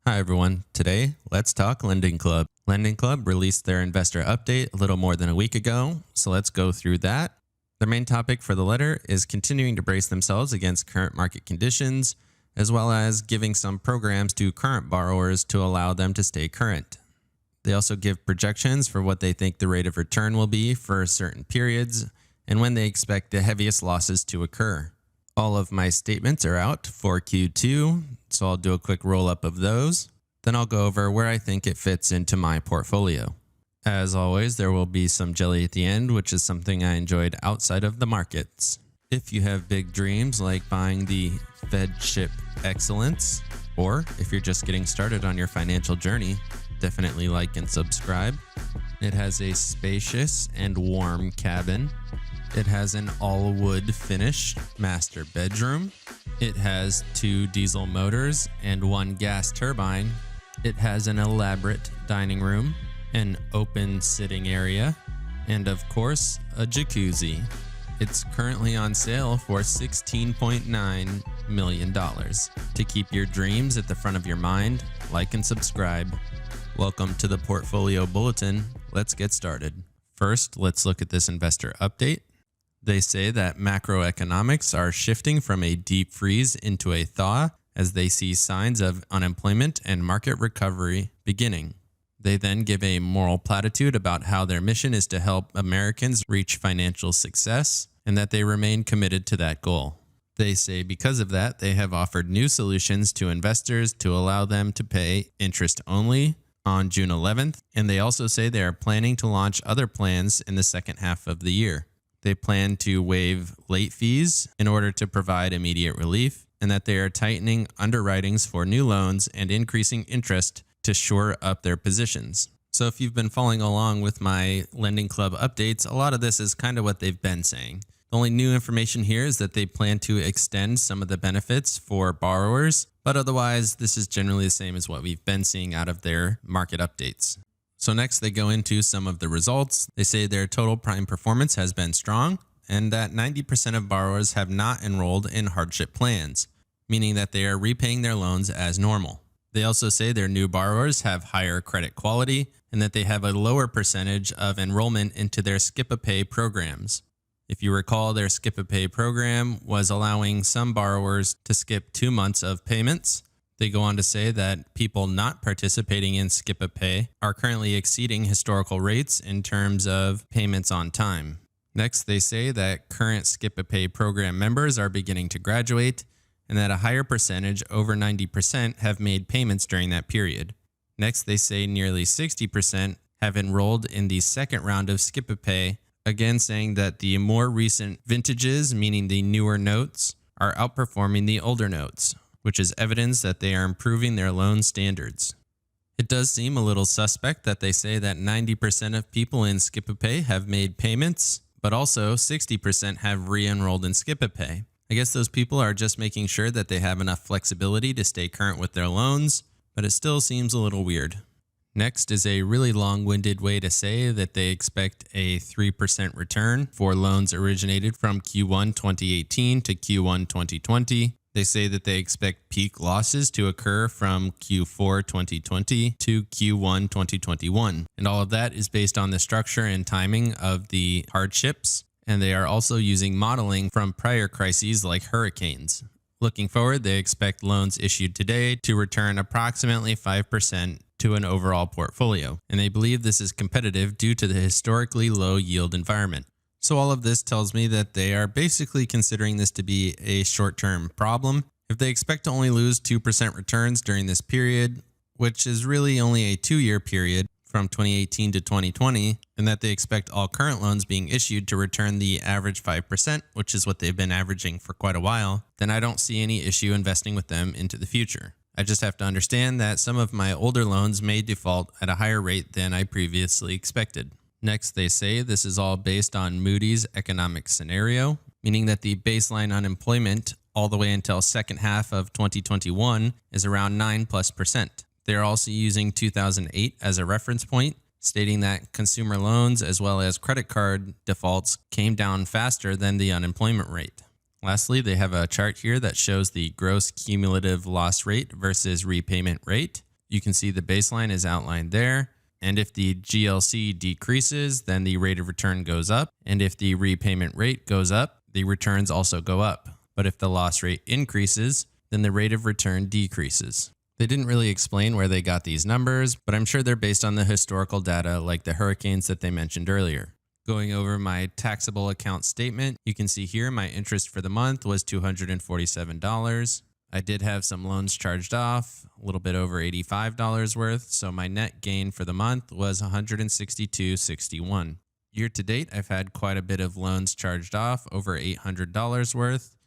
Hi everyone. Today, let's talk Lending Club. Lending Club released their investor update a little more than a week ago, so let's go through that. Their main topic for the letter is continuing to brace themselves against current market conditions, as well as giving some programs to current borrowers to allow them to stay current. They also give projections for what they think the rate of return will be for certain periods and when they expect the heaviest losses to occur. All of my statements are out for Q2, so I'll do a quick roll-up of those. Then I'll go over where I think it fits into my portfolio. As always, there will be some jelly at the end, which is something I enjoyed outside of the markets. If you have big dreams like buying the Fed chip Excellence, or if you're just getting started on your financial journey, definitely like and subscribe. It has a spacious and warm cabin. It has an all-wood finish master bedroom. It has 2 diesel motors and 1 gas turbine. It has an elaborate dining room, an open sitting area, and of course, a jacuzzi. It's currently on sale for $16.9 million. To keep your dreams at the front of your mind, like and subscribe. Welcome to the Portfolio Bulletin. Let's get started. First, let's look at this investor update. They say that macroeconomics are shifting from a deep freeze into a thaw as they see signs of unemployment and market recovery beginning. They then give a moral platitude about how their mission is to help Americans reach financial success and that they remain committed to that goal. They say because of that, they have offered new solutions to investors to allow them to pay interest only on June 11th, and they also say they are planning to launch other plans in the second half of the year. They plan to waive late fees in order to provide immediate relief, and that they are tightening underwritings for new loans and increasing interest to shore up their positions. So if you've been following along with my Lending Club updates, a lot of this is kind of what they've been saying. The only new information here is that they plan to extend some of the benefits for borrowers, but otherwise this is generally the same as what we've been seeing out of their market updates. So next they go into some of the results. They say their total prime performance has been strong and that 90% of borrowers have not enrolled in hardship plans, meaning that they are repaying their loans as normal. They also say their new borrowers have higher credit quality and that they have a lower percentage of enrollment into their skip-a-pay programs. If you recall, their skip-a-pay program was allowing some borrowers to skip 2 months of payments. They go on to say that people not participating in skip-a-pay are currently exceeding historical rates in terms of payments on time. Next, they say that current skip-a-pay program members are beginning to graduate and that a higher percentage, over 90%, have made payments during that period. Next, they say nearly 60% have enrolled in the second round of skip-a-pay, again saying that the more recent vintages, meaning the newer notes, are outperforming the older notes, which is evidence that they are improving their loan standards. It does seem a little suspect that they say that 90% of people in skip-a-pay have made payments, but also 60% have re-enrolled in skip-a-pay. I guess those people are just making sure that they have enough flexibility to stay current with their loans, but it still seems a little weird. Next is a really long-winded way to say that they expect a 3% return for loans originated from Q1 2018 to Q1 2020. They say that they expect peak losses to occur from Q4 2020 to Q1 2021. And all of that is based on the structure and timing of the hardships. And they are also using modeling from prior crises like hurricanes. Looking forward, they expect loans issued today to return approximately 5% to an overall portfolio. And they believe this is competitive due to the historically low yield environment. So all of this tells me that they are basically considering this to be a short-term problem. If they expect to only lose 2% returns during this period, which is really only a 2-year period from 2018 to 2020, and that they expect all current loans being issued to return the average 5%, which is what they've been averaging for quite a while, then I don't see any issue investing with them into the future. I just have to understand that some of my older loans may default at a higher rate than I previously expected. Next, they say this is all based on Moody's economic scenario, meaning that the baseline unemployment all the way until second half of 2021 is around 9+%. They're also using 2008 as a reference point, stating that consumer loans as well as credit card defaults came down faster than the unemployment rate. Lastly, they have a chart here that shows the gross cumulative loss rate versus repayment rate. You can see the baseline is outlined there. And if the GLC decreases, then the rate of return goes up. And if the repayment rate goes up, the returns also go up. But if the loss rate increases, then the rate of return decreases. They didn't really explain where they got these numbers, but I'm sure they're based on the historical data like the hurricanes that they mentioned earlier. Going over my taxable account statement, you can see here my interest for the month was $247. I did have some loans charged off, a little bit over $85 worth, so my net gain for the month was $162.61. Year to date, I've had quite a bit of loans charged off, over $800 worth,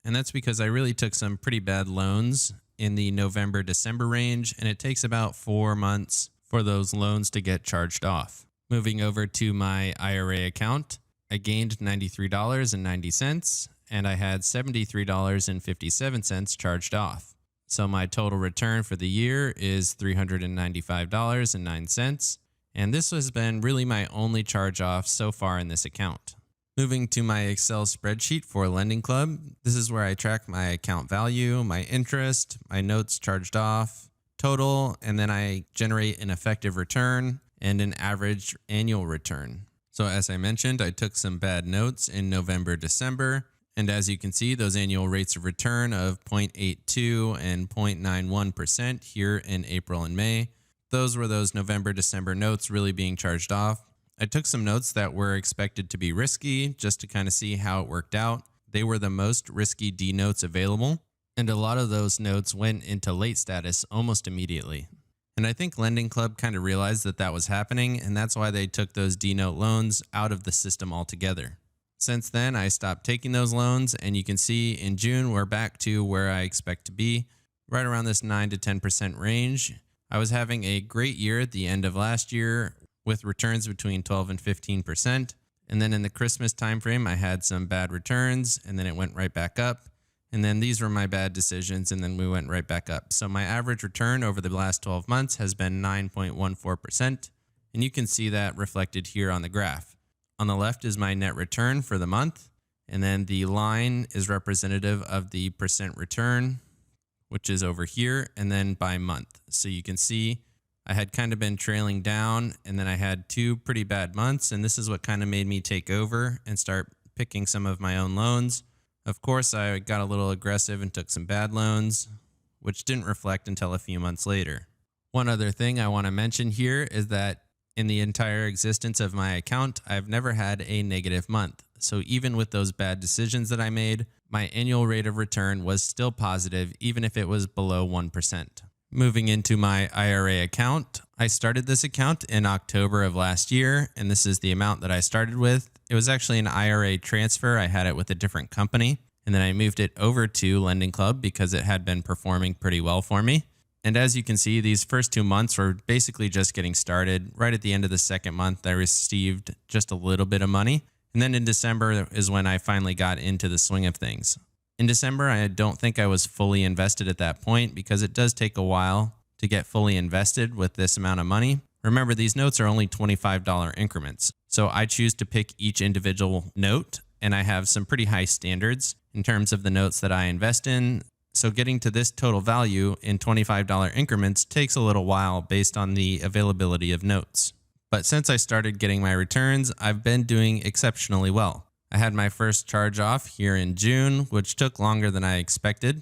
and that's because I really took some pretty bad loans in the November-December range, and it takes about 4 months for those loans to get charged off. Moving over to my IRA account, I gained $93.90, and I had $73.57 charged off. So my total return for the year is $395.09, and this has been really my only charge off so far in this account. Moving to my Excel spreadsheet for Lending Club, this is where I track my account value, my interest, my notes charged off, total, and then I generate an effective return and an average annual return. So as I mentioned, I took some bad notes in November, December, and as you can see, those annual rates of return of 0.82 and 0.91% here in April and May. Those were those November, December notes really being charged off. I took some notes that were expected to be risky just to kind of see how it worked out. They were the most risky D notes available, and a lot of those notes went into late status almost immediately. And I think Lending Club kind of realized that that was happening, and that's why they took those D note loans out of the system altogether. Since then, I stopped taking those loans, and you can see in June, we're back to where I expect to be, right around this 9 to 10% range. I was having a great year at the end of last year with returns between 12 and 15%. And then in the Christmas timeframe, I had some bad returns, and then it went right back up. And then these were my bad decisions, and then we went right back up. So my average return over the last 12 months has been 9.14%. And you can see that reflected here on the graph. On the left is my net return for the month, and then the line is representative of the percent return, which is over here, and then by month. So you can see I had kind of been trailing down, and then I had 2 pretty bad months, and this is what kind of made me take over and start picking some of my own loans. Of course, I got a little aggressive and took some bad loans, which didn't reflect until a few months later. One other thing I want to mention here is that in the entire existence of my account, I've never had a negative month. So even with those bad decisions that I made, my annual rate of return was still positive, even if it was below 1%. Moving into my IRA account, I started this account in October of last year, and this is the amount that I started with. It was actually an IRA transfer. I had it with a different company, and then I moved it over to Lending Club because it had been performing pretty well for me. And as you can see, these first 2 months were basically just getting started. Right at the end of the second month, I received just a little bit of money. And then in December is when I finally got into the swing of things. In December, I don't think I was fully invested at that point because it does take a while to get fully invested with this amount of money. Remember, these notes are only $25 increments. So I choose to pick each individual note, and I have some pretty high standards in terms of the notes that I invest in. So getting to this total value in $25 increments takes a little while based on the availability of notes. But since I started getting my returns, I've been doing exceptionally well. I had my first charge off here in June, which took longer than I expected.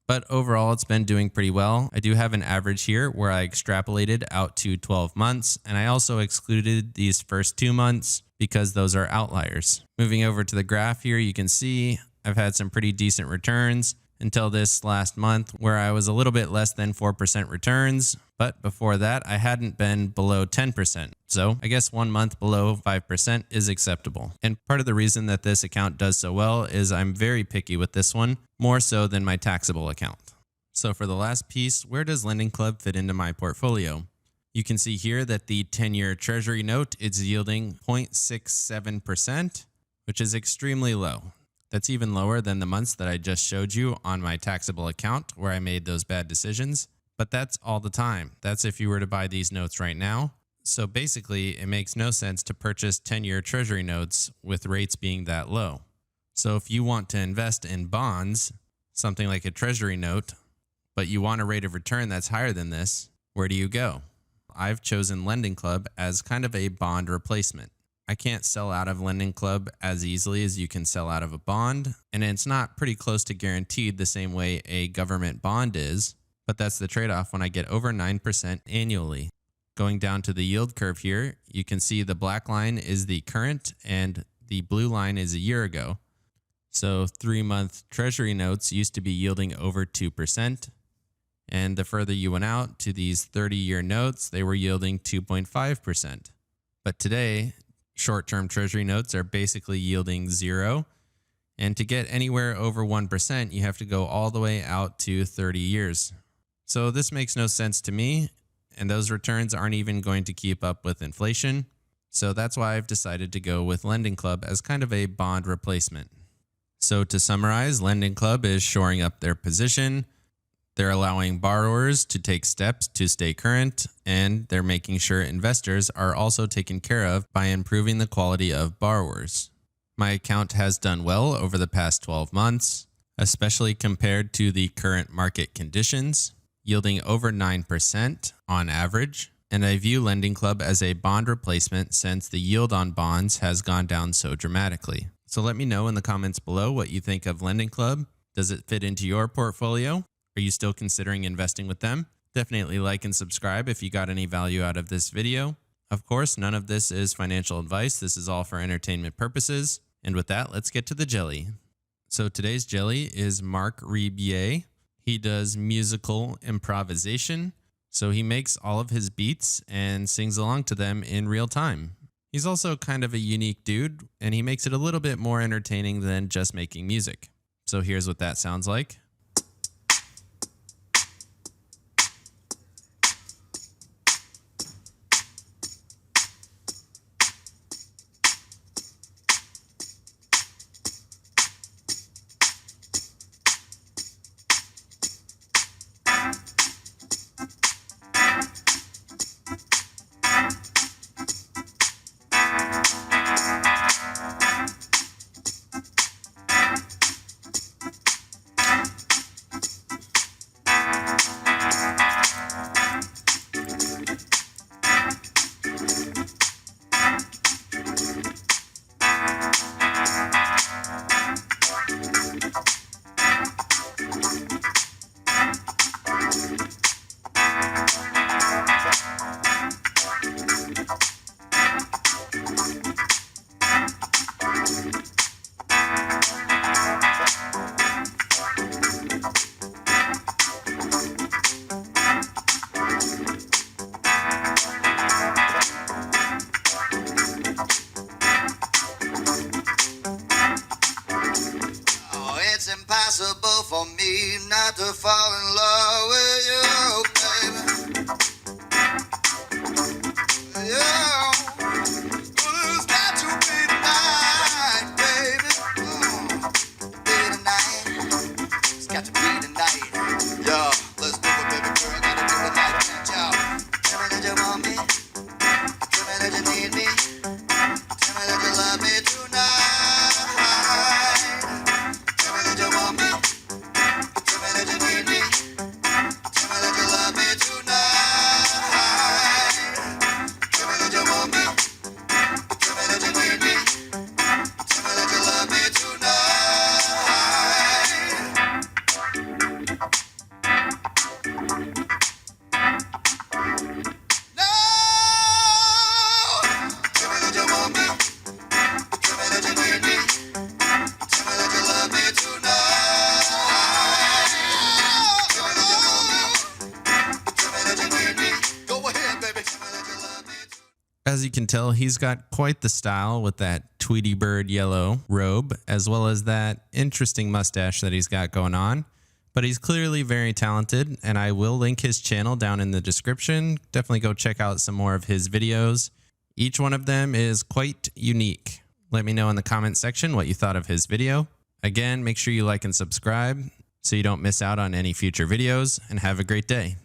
But overall, it's been doing pretty well. I do have an average here where I extrapolated out to 12 months, and I also excluded these first 2 months because those are outliers. Moving over to the graph here, you can see I've had some pretty decent returns until this last month where I was a little bit less than 4% returns. But before that, I hadn't been below 10%. So I guess 1 month below 5% is acceptable. And part of the reason that this account does so well is I'm very picky with this one, more so than my taxable account. So for the last piece, where does Lending Club fit into my portfolio? You can see here that the 10-year Treasury note is yielding 0.67%, which is extremely low. That's even lower than the months that I just showed you on my taxable account where I made those bad decisions. But that's all the time. That's if you were to buy these notes right now. So basically, it makes no sense to purchase 10-year Treasury notes with rates being that low. So if you want to invest in bonds, something like a Treasury note, but you want a rate of return that's higher than this, Where do you go? I've chosen Lending Club as kind of a bond replacement. I can't sell out of Lending Club as easily as you can sell out of a bond, and it's not pretty close to guaranteed the same way a government bond is, but that's the trade-off when I get over 9% annually. Going down to the yield curve here, you can see the black line is the current and the blue line is a year ago. So 3-month Treasury notes used to be yielding over 2%. And the further you went out to these 30-year notes, they were yielding 2.5%. But today, short-term Treasury notes are basically yielding 0. And to get anywhere over 1%, you have to go all the way out to 30 years. So this makes no sense to me, and those returns aren't even going to keep up with inflation. So that's why I've decided to go with Lending Club as kind of a bond replacement. So to summarize, Lending Club is shoring up their position. They're allowing borrowers to take steps to stay current, and they're making sure investors are also taken care of by improving the quality of borrowers. My account has done well over the past 12 months, especially compared to the current market conditions, yielding over 9% on average. And I view Lending Club as a bond replacement since the yield on bonds has gone down so dramatically. So let me know in the comments below what you think of Lending Club. Does it fit into your portfolio? Are you still considering investing with them? Definitely like and subscribe if you got any value out of this video. Of course, none of this is financial advice. This is all for entertainment purposes. And with that, let's get to the jelly. So today's jelly is Mark Rebier. He does musical improvisation. So he makes all of his beats and sings along to them in real time. He's also kind of a unique dude, and he makes it a little bit more entertaining than just making music. So here's what that sounds like. It's impossible for me not to fall in love with you, baby. Yeah, well, it's got to be tonight, baby. Be tonight. It's got to be tonight. Yeah, let's do it, baby girl. Gotta do it like that, y'all. Tell me that you want me. Tell me that you need me. Tell me that you love me tonight. As you can tell, he's got quite the style with that Tweety Bird yellow robe, as well as that interesting mustache that he's got going on. But he's clearly very talented, and I will link his channel down in the description. Definitely go check out some more of his videos. Each one of them is quite unique. Let me know in the comment section what you thought of his video. Again, make sure you like and subscribe so you don't miss out on any future videos, and have a great day.